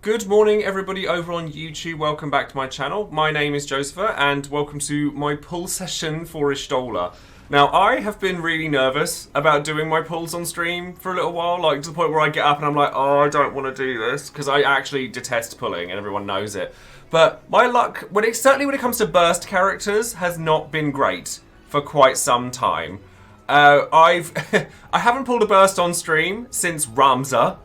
Good morning everybody over on YouTube, welcome back to my channel. My name is Joesephyr and welcome to my pull session for Y'shtola. Now I have been really nervous about doing my pulls on stream for a little while, like to the point where I get up and I'm like, oh, I don't want to do this, because I actually detest pulling and everyone knows it. But my luck, certainly when it comes to burst characters, has not been great for quite some time. I haven't pulled a burst on stream since Ramza,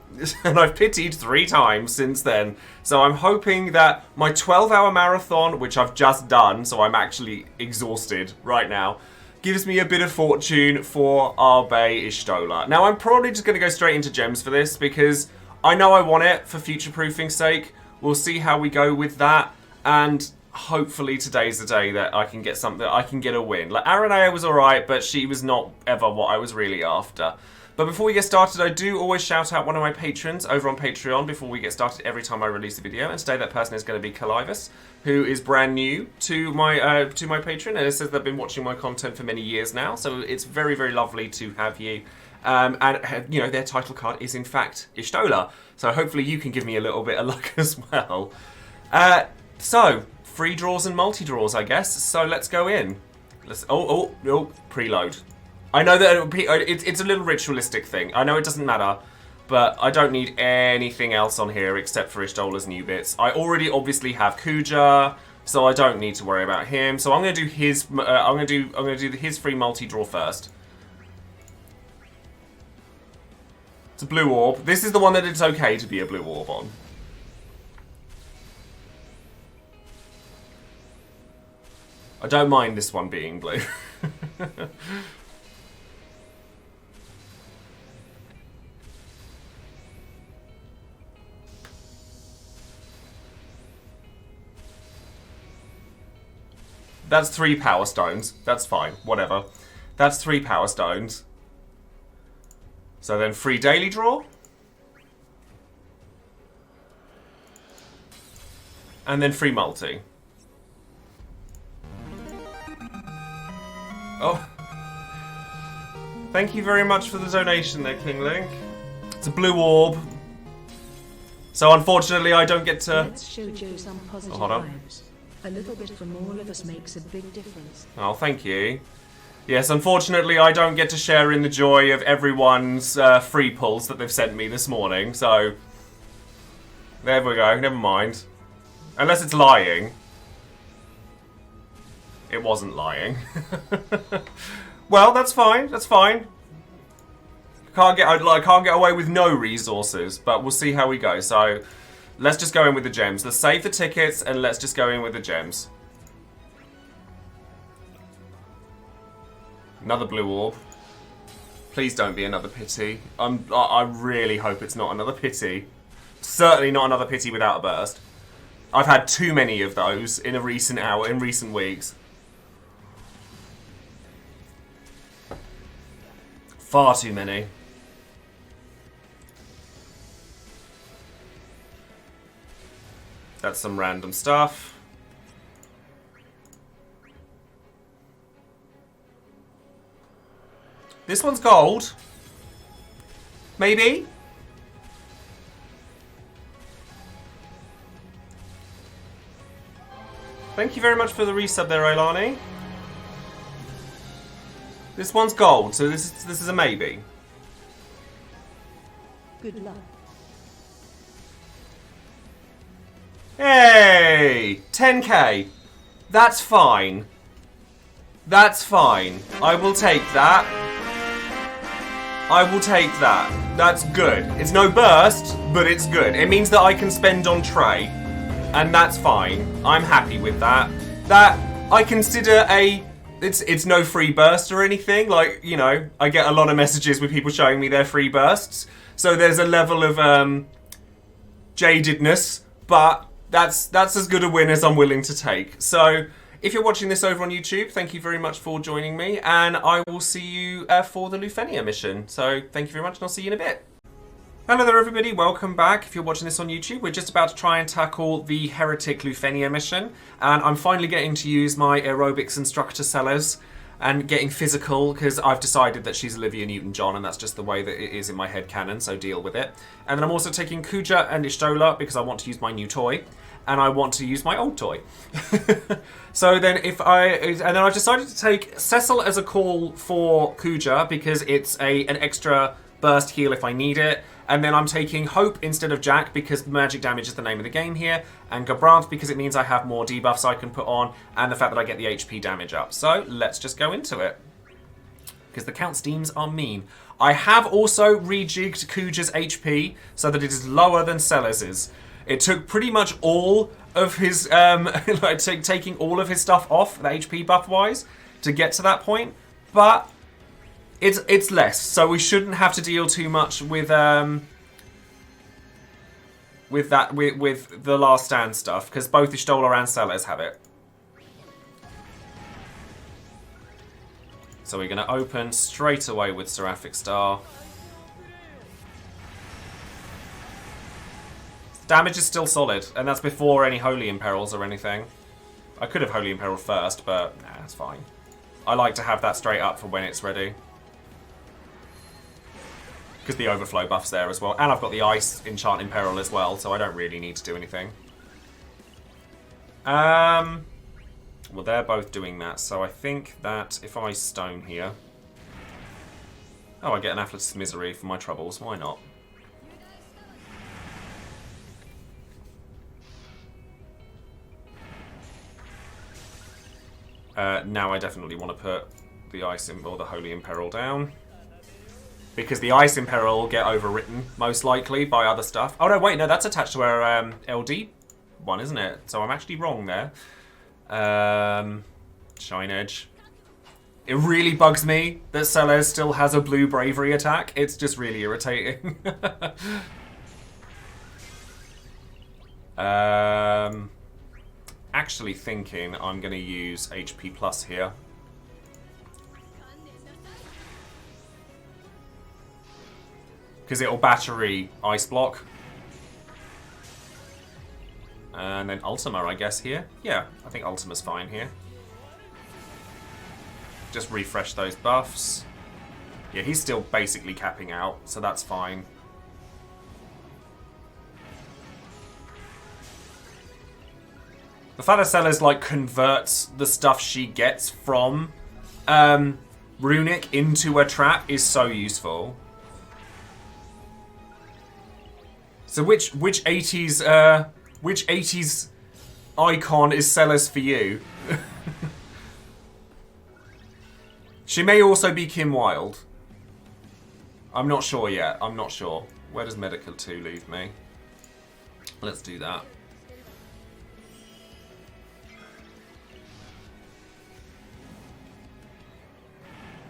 and I've pitied 3 times since then. So I'm hoping that my 12-hour marathon, which I've just done, so I'm actually exhausted right now, gives me a bit of fortune for our Bay Y'shtola. Now I'm probably just going to go straight into gems for this, because I know I want it for future-proofing's sake. We'll see how we go with that, and hopefully today's the day that I can get something, I can get a win. Like, Aranea was alright, but she was not ever what I was really after. But before we get started, I do always shout out one of my patrons over on Patreon before we get started every time I release a video. And today that person is going to be Calivus, who is brand new to my Patreon, and it says they've been watching my content for many years now. So it's very, very lovely to have you. And you know, their title card is in fact Y'shtola. So hopefully you can give me a little bit of luck as well. So free draws and multi-draws, I guess. So let's go in. Oh, preload. I know that it's a little ritualistic thing. I know it doesn't matter, but I don't need anything else on here except for Y'shtola's new bits. I already obviously have Kuja, so I don't need to worry about him. So I'm going to do his. I'm going to do his free multi-draw first. It's a blue orb. This is the one that it's okay to be a blue orb on. I don't mind this one being blue. That's 3 power stones. That's fine. Whatever. That's 3 power stones. So then free daily draw. And then free multi. Oh. Thank you very much for the donation there, King Link. It's a blue orb. So unfortunately I don't get to... Let's show Joe some positive hold on. vibes. A little bit from all of us makes a big difference. Oh, thank you. Yes, unfortunately I don't get to share in the joy of everyone's free pulls that they've sent me this morning, so... There we go, never mind. Unless it's lying. It wasn't lying. Well, that's fine, that's fine. I can't get away with no resources, but we'll see how we go. So, let's just go in with the gems. Let's save the tickets and let's just go in with the gems. Another blue orb. Please don't be another pity. I really hope it's not another pity. Certainly not another pity without a burst. I've had too many of those in recent weeks. Far too many. That's some random stuff. This one's gold. Maybe? Thank you very much for the resub there, Ailani. This one's gold, so this is a maybe. Good luck. Hey! 10k! That's fine. That's fine. I will take that. I will take that. That's good. It's no burst, but it's good. It means that I can spend on Trey. And that's fine. I'm happy with that. That I consider a... It's no free burst or anything. Like, you know, I get a lot of messages with people showing me their free bursts. So there's a level of jadedness, but that's as good a win as I'm willing to take. So if you're watching this over on YouTube, thank you very much for joining me, and I will see you for the Lufenia mission. So thank you very much, and I'll see you in a bit. Hello there everybody, welcome back. If you're watching this on YouTube, we're just about to try and tackle the Heretic Lufenia mission, and I'm finally getting to use my aerobics instructor sellers and getting physical because I've decided that she's Olivia Newton-John and that's just the way that it is in my head canon, so deal with it. And then I'm also taking Kuja and Y'shtola because I want to use my new toy and I want to use my old toy. So then and then I've decided to take Cecil as a call for Kuja because it's an extra burst heal if I need it. And then I'm taking Hope instead of Jack because magic damage is the name of the game here. And Gabrant because it means I have more debuffs I can put on. And the fact that I get the HP damage up. So let's just go into it. Because the count steams are mean. I have also rejigged Kuja's HP so that it is lower than Celes'. It took pretty much all of his, taking all of his stuff off, the HP buff-wise, to get to that point. But it's less, so we shouldn't have to deal too much with the Last Stand stuff, because both Y'shtola and Celes have it. So we're going to open straight away with Seraphic Star. Damage is still solid, and that's before any Holy Imperils or anything. I could have Holy Imperil first, but nah, it's fine. I like to have that straight up for when it's ready. Because the overflow buff's there as well. And I've got the Ice Enchant Imperil as well, so I don't really need to do anything. Well, they're both doing that, so I think that if I stone here... Oh, I get an Afflict's Misery for my troubles. Why not? Now I definitely want to put the Ice or the Holy Imperil down. Because the Ice Imperil will get overwritten, most likely, by other stuff. Oh no, wait, no, that's attached to our LD one, isn't it? So I'm actually wrong there. Shine Edge. It really bugs me that Celes still has a blue Bravery attack. It's just really irritating. Actually thinking I'm going to use HP Plus here. Because it'll battery Ice Block. And then Ultima, I guess, here. Yeah, I think Ultima's fine here. Just refresh those buffs. Yeah, he's still basically capping out, so that's fine. The fact that Celes, like, converts the stuff she gets from Runic into a trap is so useful. So which 80s icon is Celes for you? She may also be Kim Wilde. I'm not sure yet. I'm not sure. Where does Medical 2 leave me? Let's do that.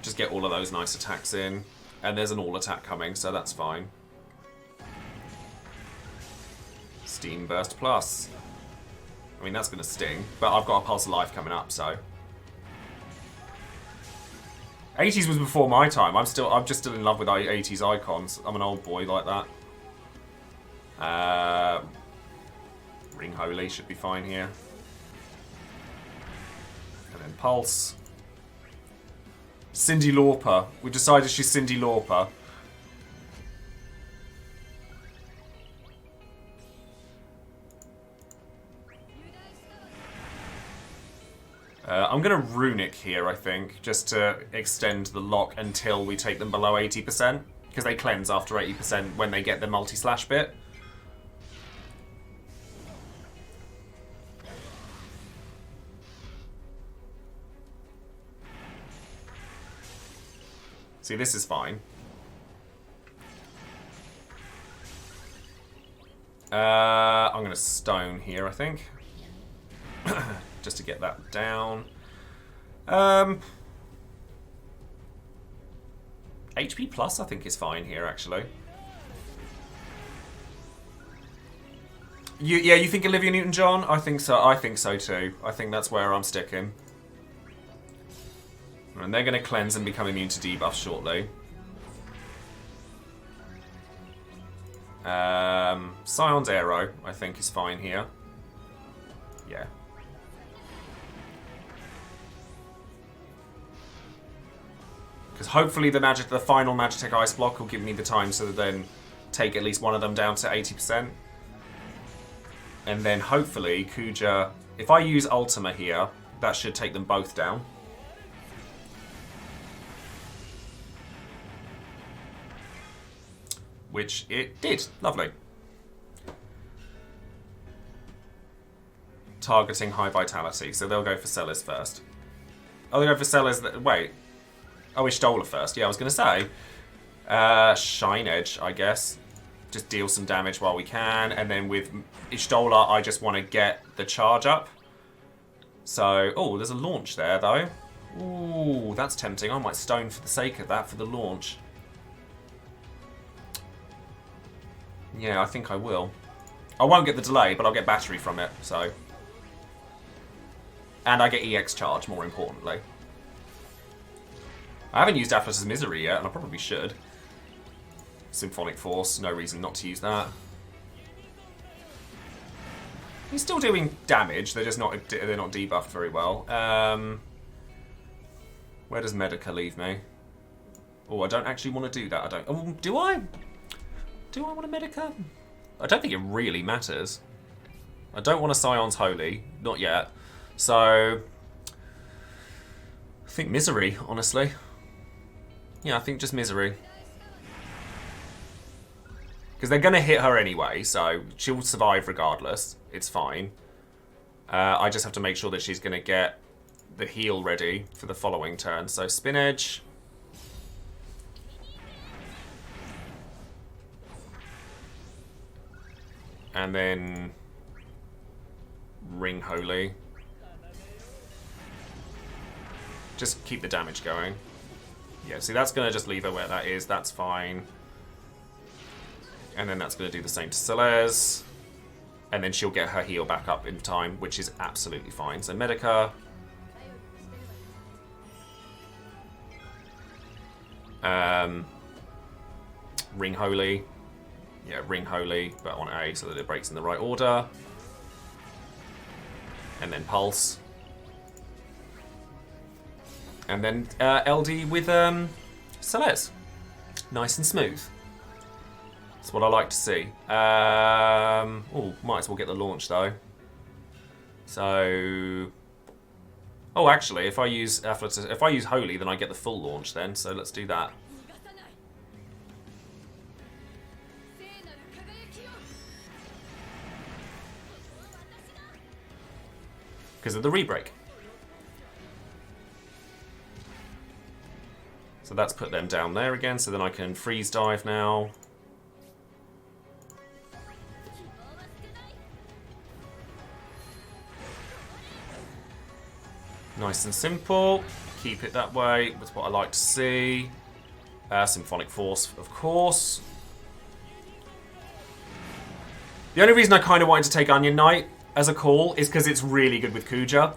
Just get all of those nice attacks in. And there's an all attack coming, so that's fine. Steam Burst Plus. I mean, that's going to sting, but I've got a Pulse of Life coming up, so. 80s was before my time. I'm just still in love with 80s icons. I'm an old boy like that. Ring Holy should be fine here. And then Pulse. Cyndi Lauper. We decided she's Cyndi Lauper. I'm going to Runic here, I think, just to extend the lock until we take them below 80%. Because they cleanse after 80% when they get the multi-slash bit. See, this is fine. I'm going to stone here, I think. Just to get that down. HP Plus, I think, is fine here, actually. Yeah, you think Olivia Newton-John? I think so. I think so too. I think that's where I'm sticking. And they're going to cleanse and become immune to debuff shortly. Scion's Arrow, I think, is fine here. Yeah. Because hopefully the final Magitech Ice block will give me the time to then take at least one of them down to 80%. And then hopefully Kuja, if I use Ultima here, that should take them both down. Which it did. Lovely. Targeting high vitality, so they'll go for Sellers first. Oh, they go for Sellers. Wait. Oh, Ishtola first. Yeah, I was going to say. Shine Edge, I guess. Just deal some damage while we can. And then with Ishtola, I just want to get the charge up. So, oh, there's a launch there, though. Ooh, that's tempting. I might stone for the sake of that for the launch. Yeah, I think I will. I won't get the delay, but I'll get battery from it, so... And I get EX charge, more importantly. I haven't used Atlas's Misery yet, and I probably should. Symphonic Force, no reason not to use that. He's still doing damage, they're just not debuffed very well. Where does Medica leave me? Oh, I don't actually want to do that. I don't. Oh, do I? Do I want a Medica? I don't think it really matters. I don't want a Scion's Holy, not yet. So, I think Misery, honestly. Yeah, I think just Misery. Because they're going to hit her anyway, so she'll survive regardless. It's fine. I just have to make sure that she's going to get the heal ready for the following turn. So, Spin Edge. And then Ring Holy. Just keep the damage going. Yeah, see, that's going to just leave her where that is. That's fine. And then that's going to do the same to Celeste. And then she'll get her heal back up in time, which is absolutely fine. So Medica. Ring Holy. Yeah, Ring Holy, but on A so that it breaks in the right order. And then Pulse. And then LD with Celeste. Nice and smooth. That's what I like to see. Oh, might as well get the launch though. So, oh, actually, if I use Holy, then I get the full launch. Then, so let's do that. Because of the rebreak. So that's put them down there again. So then I can freeze dive now. Nice and simple. Keep it that way. That's what I like to see. Symphonic Force, of course. The only reason I kind of wanted to take Onion Knight as a call is because it's really good with Kuja.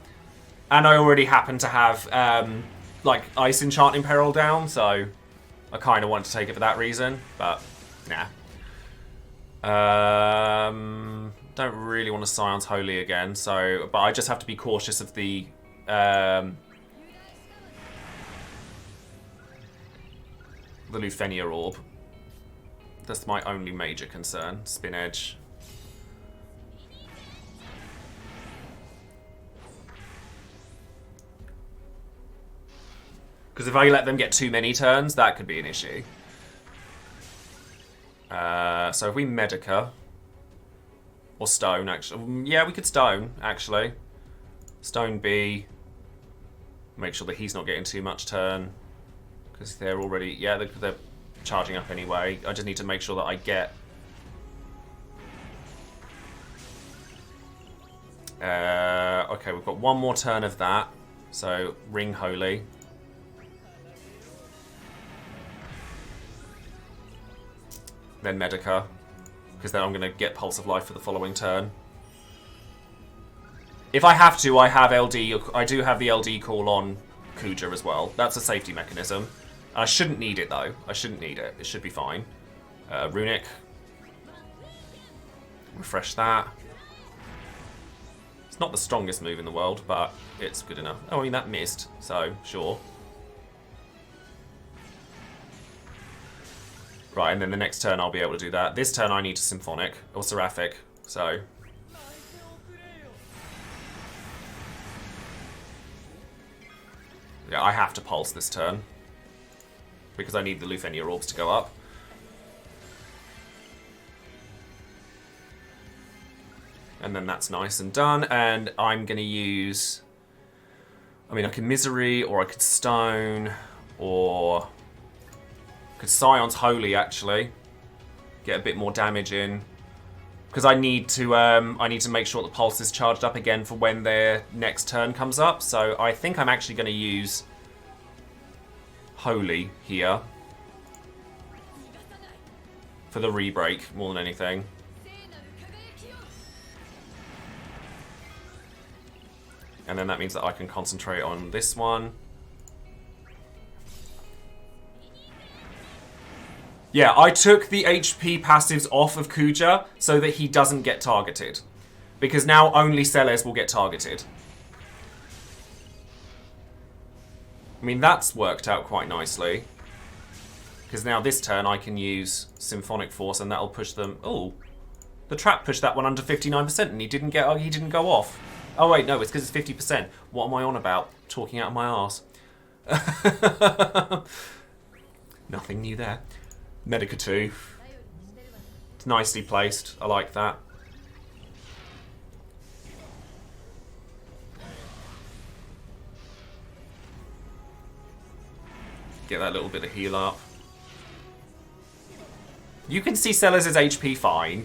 And I already happen to have like Ice Enchant Imperil down, so I kind of want to take it for that reason, but nah. Don't really want to Scion's Holy again, so but I just have to be cautious of the Lufenia Orb. That's my only major concern. Spin Edge. Because if I let them get too many turns, that could be an issue. So if we Medica or Stone, actually, yeah, we could Stone actually. Stone B. Make sure that he's not getting too much turn, because they're already, yeah, they're charging up anyway. I just need to make sure that I get. Okay, we've got one more turn of that. So Ring Holy. Then Medica, because then I'm going to get Pulse of Life for the following turn. If I have to, I have LD. I do have the LD call on Kuja as well. That's a safety mechanism. I shouldn't need it though. I shouldn't need it. It should be fine. Runic. Refresh that. It's not the strongest move in the world, but it's good enough. Oh, I mean that missed, so sure. Right, and then the next turn I'll be able to do that. This turn I need to Symphonic, or Seraphic, so... Yeah, I have to Pulse this turn. Because I need the Lufenia Orbs to go up. And then that's nice and done, and I'm going to use... I mean, I could Misery, or I could Stone, or... I could Scion's Holy, actually. Get a bit more damage in. Because I need to make sure the Pulse is charged up again for when their next turn comes up. So I think I'm actually going to use Holy here. For the Rebreak, more than anything. And then that means that I can concentrate on this one. Yeah, I took the HP passives off of Kuja so that he doesn't get targeted. Because now only Celes will get targeted. I mean, that's worked out quite nicely. Because now this turn I can use Symphonic Force and that'll push them... Oh, the trap pushed that one under 59% and he didn't go off. Oh wait, no, it's because it's 50%. What am I on about? Talking out of my arse. Nothing new there. Medica 2. It's nicely placed. I like that. Get that little bit of heal up. You can see Celes' HP fine.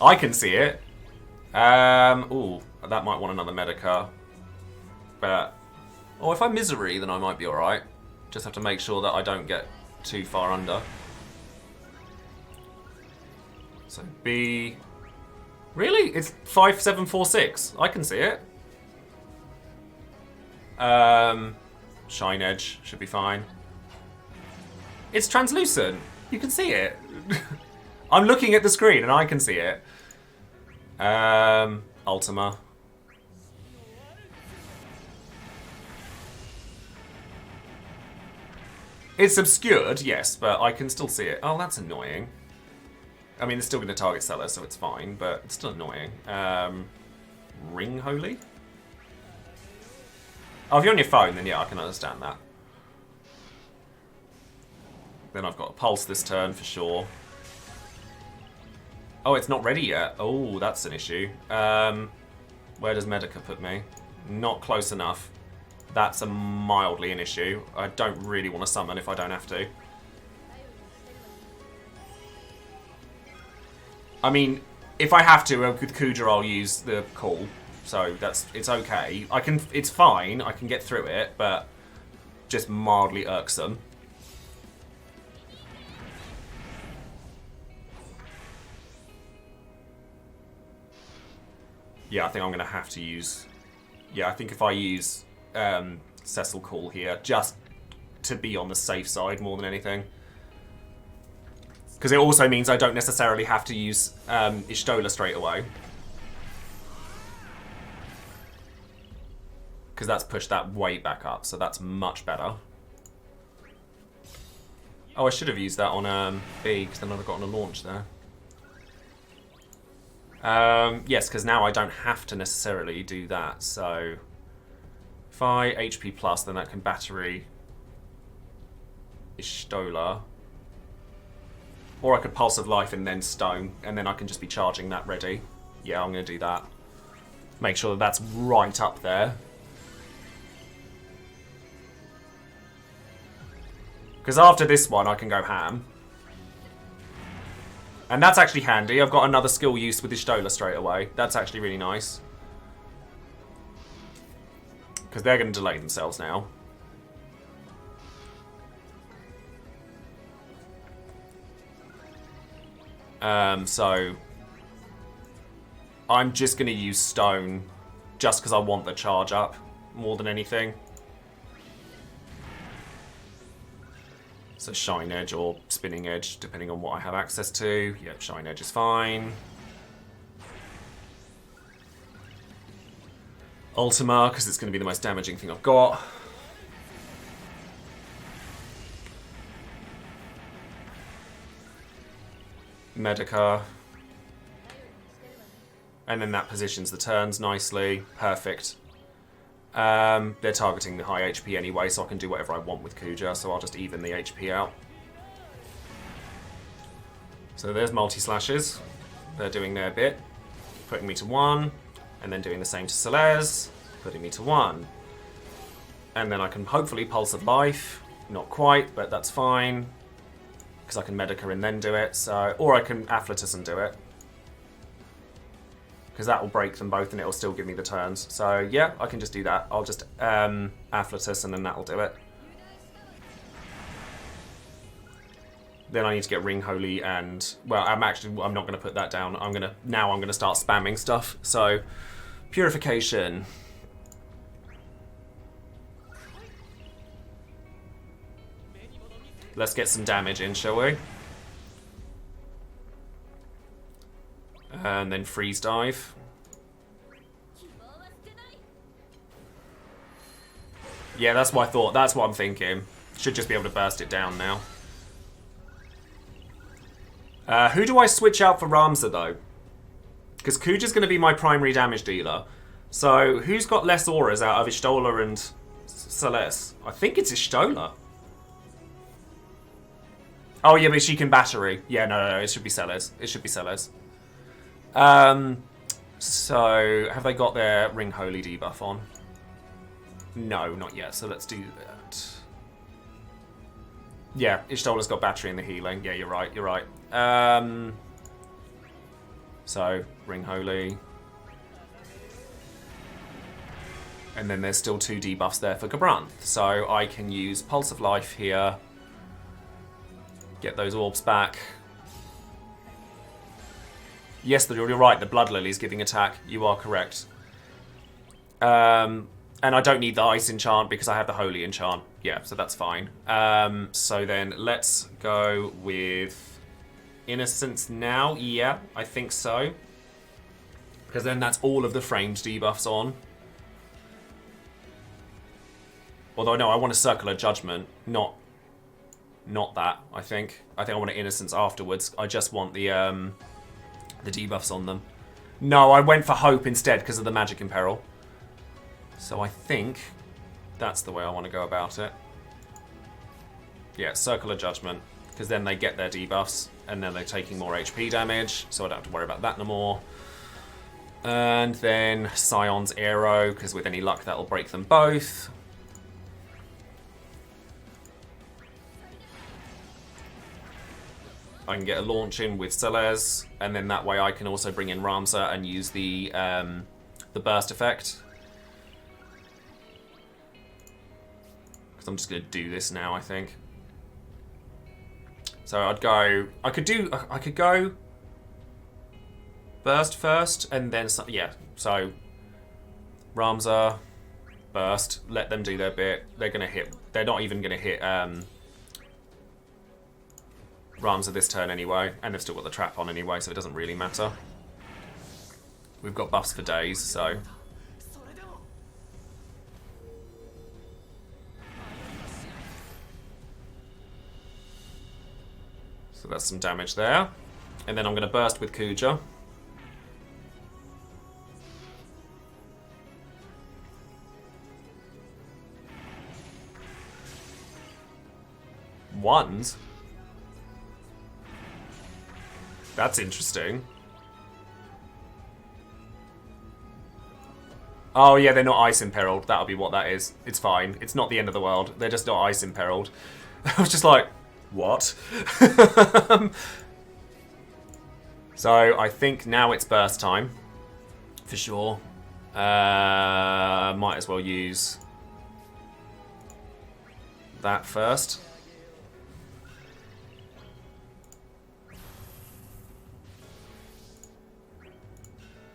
I can see it. Ooh, that might want another Medica. But... Oh, if I Misery, then I might be alright. Just have to make sure that I don't get too far under. So B... Really? It's 5746. I can see it. Shine Edge should be fine. It's translucent. You can see it. I'm looking at the screen and I can see it. Ultima. It's obscured, yes, but I can still see it. Oh, that's annoying. I mean, it's still going to target Celes, so it's fine, but it's still annoying. Ring Holy? Oh, if you're on your phone, then yeah, I can understand that. Then I've got a Pulse this turn for sure. Oh, it's not ready yet. Oh, that's an issue. Where does Medica put me? Not close enough. That's a mildly an issue. I don't really want to summon if I don't have to. I mean, if I have to, with Kuja, I'll use the call. So it's okay. It's fine. I can get through it, but just mildly irksome. Yeah, I think I'm going to have to use... Yeah, I think if I use Cecil Call here, just to be on the safe side more than anything. Because it also means I don't necessarily have to use Y'shtola straight away. Because that's pushed that way back up, so that's much better. Oh, I should have used that on B, because then I'd have gotten a launch there. Yes, because now I don't have to necessarily do that, so... If I HP plus, then that can battery Y'shtola. Or I could Pulse of Life and then Stone, and then I can just be charging that ready. Yeah, I'm going to do that. Make sure that that's right up there. Because after this one, I can go ham. And that's actually handy. I've got another skill use with Y'shtola straight away. That's actually really nice. Because they're going to delay themselves now. So... I'm just going to use Stone. Just because I want the charge up. More than anything. So Shine Edge or Spinning Edge, depending on what I have access to. Yep, Shine Edge is fine. Ultima, because it's going to be the most damaging thing I've got. Medica. And then that positions the turns nicely. Perfect. They're targeting the high HP anyway, so I can do whatever I want with Kuja, so I'll just even the HP out. So there's multi-slashes. They're doing their bit. Putting me to 1. And then doing the same to Celeste. Putting me to 1. And then I can hopefully Pulse of Life. Not quite, but that's fine. Because I can Medica and then do it. So, or I can Afflatus and do it. Because that will break them both and it will still give me the turns. So yeah, I can just do that. I'll just Afflatus and then that will do it. Then I need to get Ring Holy and... Well, I'm not going to put that down. Now I'm going to start spamming stuff. So, Purification. Let's get some damage in, shall we? And then Freeze Dive. Yeah, that's what I thought. That's what I'm thinking. Should just be able to burst it down now. Who do I switch out for Ramza, though? Because Kuja's going to be my primary damage dealer. So, who's got less auras out of Y'shtola and Celeste? I think it's Y'shtola. Oh, yeah, but she can battery. Yeah, no, it should be Celeste. It should be Celeste. So, have they got their Ring Holy debuff on? No, not yet. So, let's do that. Yeah, Y'shtola's got battery in the healing. Yeah, you're right, you're right. So, Ring Holy. And then there's still 2 debuffs there for Gabranth. So, I can use Pulse of Life here. Get those orbs back. Yes, you're right. The Blood Lily is giving attack. You are correct. And I don't need the Ice enchant because I have the Holy enchant. Yeah, so that's fine. So then let's go with Innocence now. Yeah, I think so. Because then that's all of the framed debuffs on. Although, no, I want a Circular Judgment, not that, I think. I want an Innocence afterwards. I just want the debuffs on them. No, I went for Hope instead because of the Magic Imperil. So I think that's the way I want to go about it. Yeah, Circular Judgment. Because then they get their debuffs and then they're taking more HP damage. So I don't have to worry about that no more. And then Scion's Arrow, because with any luck that'll break them both. I can get a launch in with Celeste, and then that way I can also bring in Ramza and use the burst effect. Because I'm just going to do this now, I think. So I could go burst first, and then yeah. So Ramza, burst, let them do their bit. They're going to hit. They're not even going to hit. Ramza this turn anyway, and they've still got the trap on anyway, so it doesn't really matter. We've got buffs for days, so... So that's some damage there. And then I'm going to burst with Kuja. Ones? That's interesting. Oh yeah, they're not ice imperiled. That'll be what that is. It's fine. It's not the end of the world. They're just not ice imperiled. I was just like, what? So I think now it's burst time. For sure. Might as well use that first.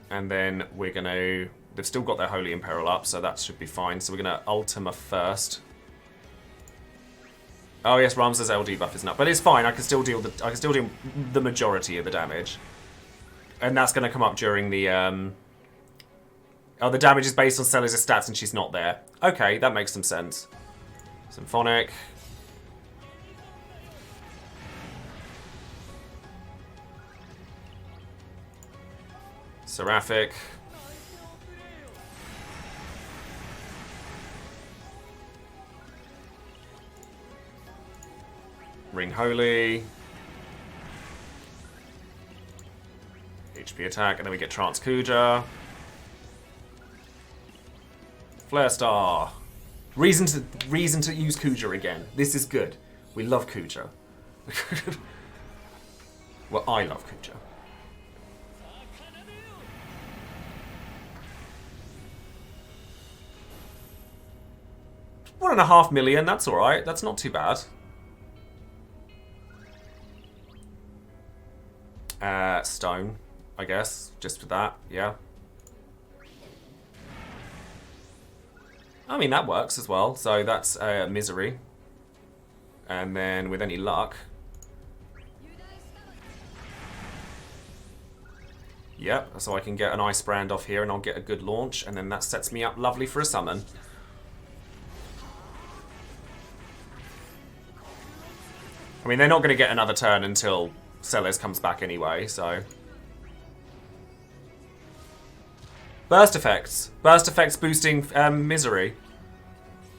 And then we're going to... They've still got their Holy Imperil up, so that should be fine. So we're going to Ultima first. Oh yes, Ramza's LD buff isn't up, but it's fine. I can still deal the majority of the damage, and that's going to come up during the. Oh, the damage is based on Celia's stats, and she's not there. Okay, that makes some sense. Symphonic. Seraphic. Ring Holy. HP attack, and then we get Trance Kuja. Flare Star. Reason to use Kuja again. This is good. We love Kuja. Well, I love Kuja. $1.5 million, that's alright. That's not too bad. Stone, I guess. Just for that, yeah. I mean, that works as well. So that's Misery. And then with any luck... Yep, so I can get an Ice Brand off here and I'll get a good launch. And then that sets me up lovely for a summon. I mean, they're not going to get another turn until Celes comes back anyway, so... Burst effects. Burst effects boosting Misery.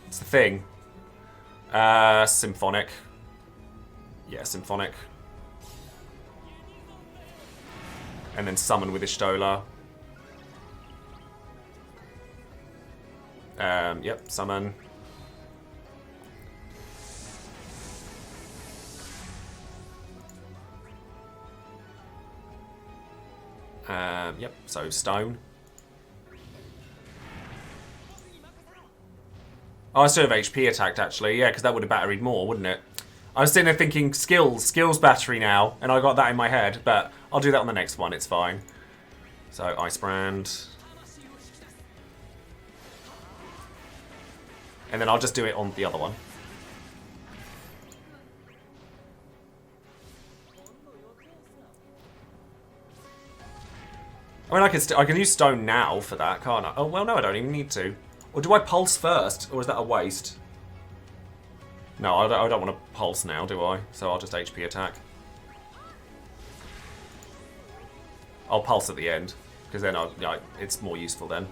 It's the thing. Symphonic. Yeah, Symphonic. And then summon with Ishtola. Yep, summon. Yep, so stone. Oh, I should have HP attacked actually, yeah, because that would have batteried more, wouldn't it? I was sitting there thinking skills battery now, and I got that in my head, but I'll do that on the next one, it's fine. So, Ice Brand. And then I'll just do it on the other one. I mean, I can use stone now for that, can't I? Oh, well, no, I don't even need to. Or do I pulse first? Or is that a waste? No, I don't want to pulse now, do I? So I'll just HP attack. I'll pulse at the end, because then it's more useful then.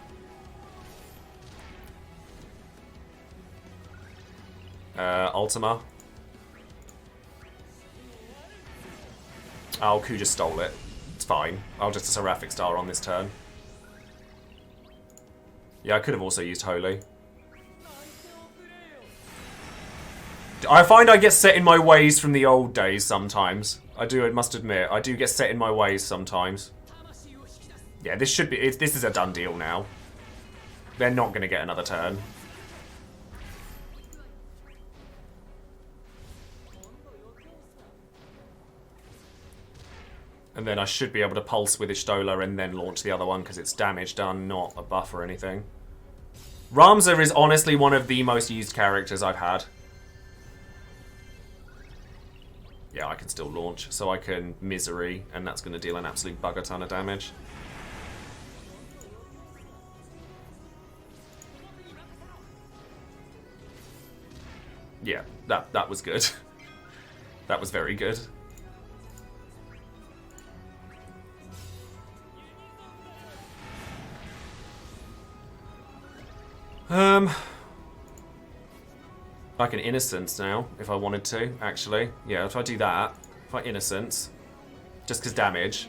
Ultima. Oh, Kuja stole it. It's fine. I'll just a Seraphic Star on this turn. Yeah, I could have also used Holy. I find I get set in my ways from the old days sometimes. I must admit. I do get set in my ways sometimes. Yeah, this should be... this is a done deal now. They're not going to get another turn. And then I should be able to pulse with Ishtola and then launch the other one because it's damage done, not a buff or anything. Ramza is honestly one of the most used characters I've had. Yeah, I can still launch, so I can Misery, and that's going to deal an absolute bugger ton of damage. Yeah, that was good. That was very good. I can Innocence now, if I wanted to, actually. Yeah, if I do that, if I Innocence, just because damage,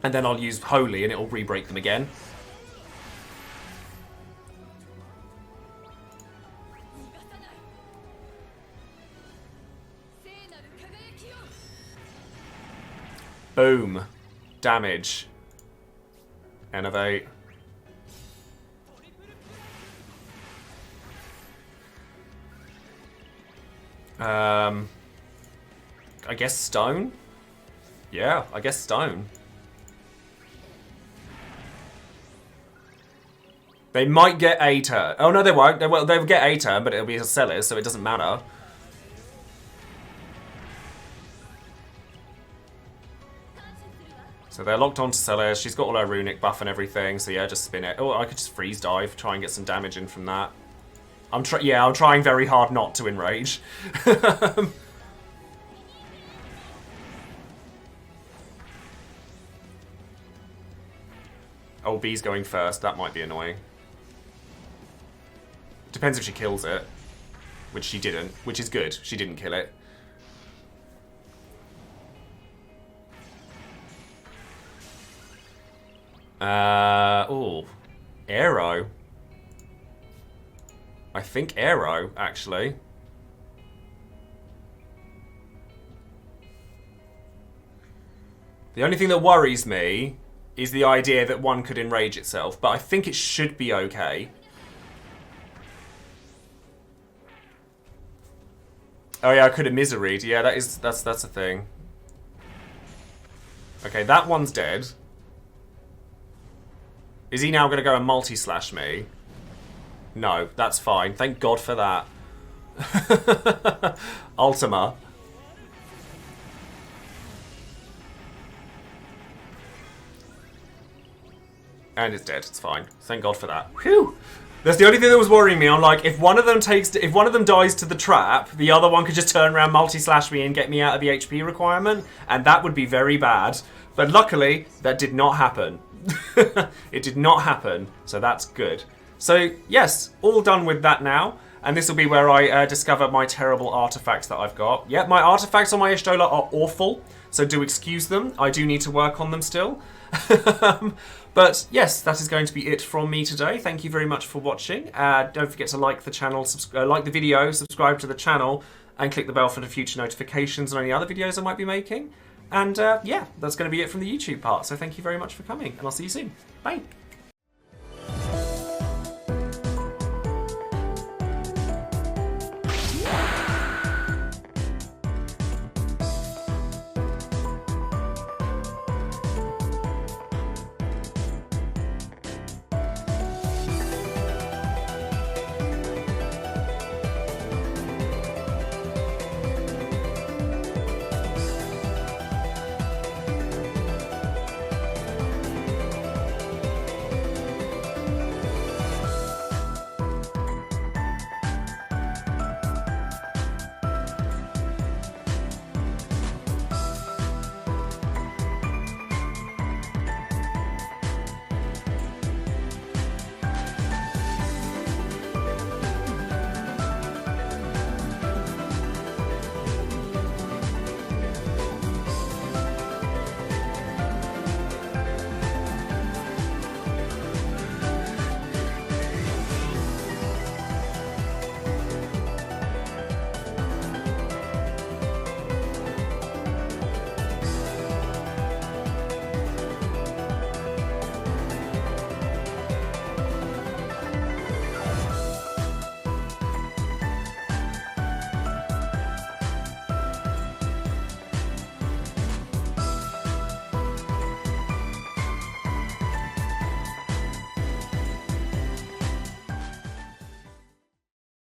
and then I'll use Holy and it'll re-break them again. Boom. Damage. Innovate. I guess stone? Yeah, I guess stone. They might get a turn. Oh no, they won't. They'll get a turn, but it'll be a Celes, so it doesn't matter. So they're locked onto Celes. She's got all her runic buff and everything, so yeah, just spin it. Oh, I could just freeze dive, try and get some damage in from that. I'm trying very hard not to enrage. Oh, B's going first. That might be annoying. Depends if she kills it. Which she didn't. Which is good. She didn't kill it. Oh. Aero. I think Aero, actually. The only thing that worries me is the idea that one could enrage itself, but I think it should be okay. Oh yeah, I could have miseried. Yeah, that's a thing. Okay, that one's dead. Is he now going to go and multi-slash me? No, that's fine. Thank God for that. Ultima. And it's dead. It's fine. Thank God for that. Whew. That's the only thing that was worrying me. I'm like, if one of them dies to the trap, the other one could just turn around, multi-slash me, and get me out of the HP requirement, and that would be very bad. But luckily, that did not happen. It did not happen, so that's good. So yes, all done with that now, and this will be where I discover my terrible artifacts that I've got. Yep, my artifacts on my Y'shtola are awful, so do excuse them. I do need to work on them still. But yes, that is going to be it from me today. Thank you very much for watching. Don't forget to like the channel, like the video, subscribe to the channel, and click the bell for the future notifications on any other videos I might be making. And yeah, that's going to be it from the YouTube part. So thank you very much for coming, and I'll see you soon. Bye.